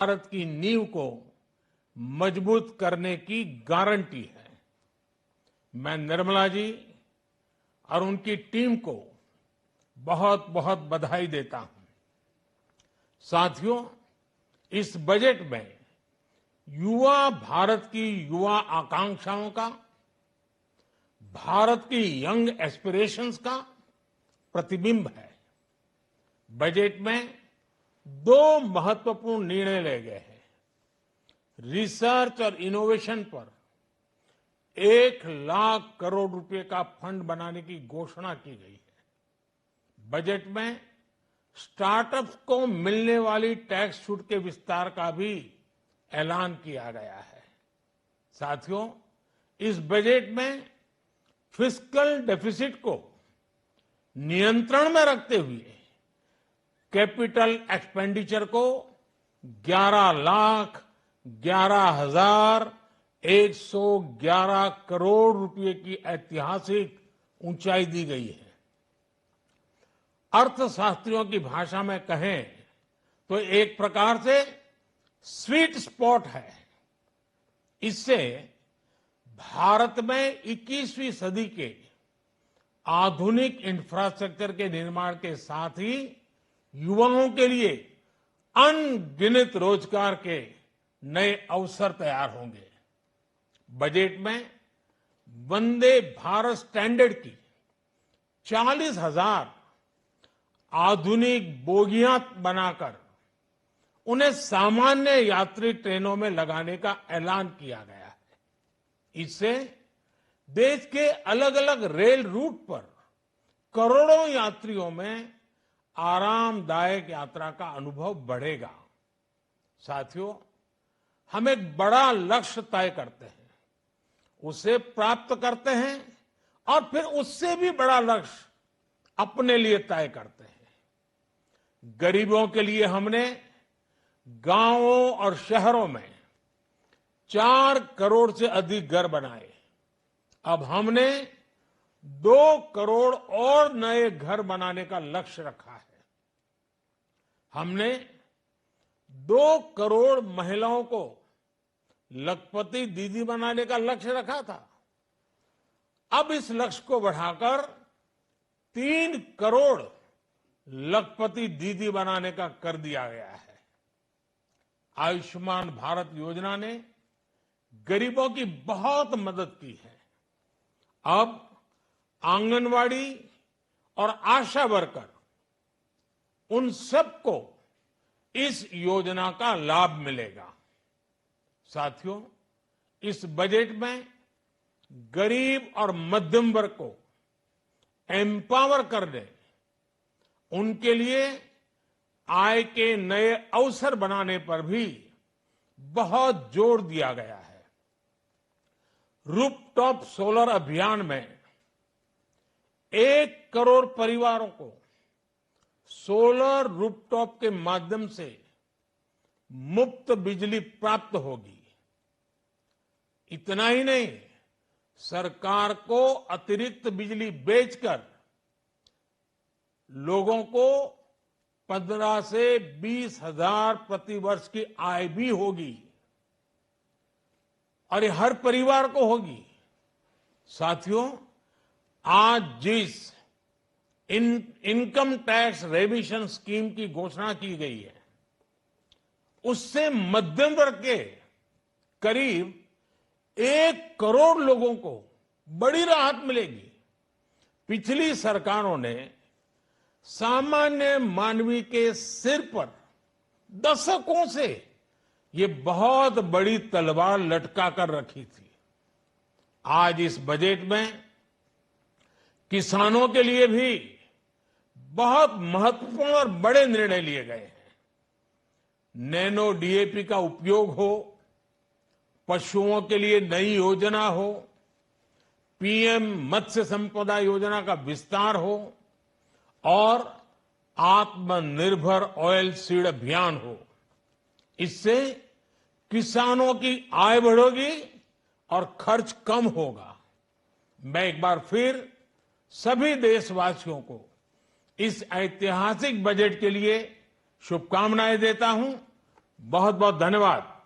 भारत की नींव को मजबूत करने की गारंटी है। मैं निर्मला जी और उनकी टीम को बहुत बहुत बधाई देता हूं। साथियों, इस बजट में युवा भारत की युवा आकांक्षाओं का, भारत की यंग एस्पिरेशंस का प्रतिबिंब है। बजट में दो महत्वपूर्ण निर्णय लिए गए हैं। रिसर्च और इनोवेशन पर 1,00,000 करोड़ रुपए का फंड बनाने की घोषणा की गई है। बजट में स्टार्टअप्स को मिलने वाली टैक्स छूट के विस्तार का भी ऐलान किया गया है। साथियों, इस बजट में फिस्कल डेफिसिट को नियंत्रण में रखते हुए कैपिटल एक्सपेंडिचर को 11,11,111 करोड़ रुपए की ऐतिहासिक ऊंचाई दी गई है। अर्थशास्त्रियों की भाषा में कहें तो एक प्रकार से स्वीट स्पॉट है। इससे भारत में 21वीं सदी के आधुनिक इंफ्रास्ट्रक्चर के निर्माण के साथ ही युवाओं के लिए अनगिनत रोजगार के नए अवसर तैयार होंगे। बजट में वंदे भारत स्टैंडर्ड की 40,000 आधुनिक बोगियां बनाकर उन्हें सामान्य यात्री ट्रेनों में लगाने का ऐलान किया गया है। इससे देश के अलग अलग रेल रूट पर करोड़ों यात्रियों में आरामदायक यात्रा का अनुभव बढ़ेगा। साथियों, हम एक बड़ा लक्ष्य तय करते हैं, उसे प्राप्त करते हैं और फिर उससे भी बड़ा लक्ष्य अपने लिए तय करते हैं। गरीबों के लिए हमने गांवों और शहरों में 4 करोड़ से अधिक घर बनाए। अब हमने 2 करोड़ और नए घर बनाने का लक्ष्य रखा है। हमने 2 करोड़ महिलाओं को लखपति दीदी बनाने का लक्ष्य रखा था। अब इस लक्ष्य को बढ़ाकर 3 करोड़ लखपति दीदी बनाने का कर दिया गया है। आयुष्मान भारत योजना ने गरीबों की बहुत मदद की है। अब आंगनवाड़ी और आशा वर्कर, उन सबको इस योजना का लाभ मिलेगा। साथियों, इस बजट में गरीब और मध्यम वर्ग को एम्पावर करने, उनके लिए आय के नए अवसर बनाने पर भी बहुत जोर दिया गया है। रूफटॉप सोलर अभियान में 1 करोड़ परिवारों को सोलर रूफटॉप के माध्यम से मुफ्त बिजली प्राप्त होगी। इतना ही नहीं, सरकार को अतिरिक्त बिजली बेचकर लोगों को 15 से 20,000 प्रति वर्ष की आय भी होगी और ये हर परिवार को होगी। साथियों, आज जिस इनकम टैक्स रेमिशन स्कीम की घोषणा की गई है, उससे मध्यम वर्ग के करीब 1 करोड़ लोगों को बड़ी राहत मिलेगी। पिछली सरकारों ने सामान्य मानवी के सिर पर दशकों से ये बहुत बड़ी तलवार लटका कर रखी थी। आज इस बजट में किसानों के लिए भी बहुत महत्वपूर्ण और बड़े निर्णय लिए गए हैं। नैनो डीएपी का उपयोग हो, पशुओं के लिए नई योजना हो, पीएम मत्स्य संपदा योजना का विस्तार हो और आत्मनिर्भर ऑयल सीड अभियान हो। इससे किसानों की आय बढ़ेगी और खर्च कम होगा। मैं एक बार फिर सभी देशवासियों को इस ऐतिहासिक बजट के लिए शुभकामनाएं देता हूं। बहुत बहुत धन्यवाद।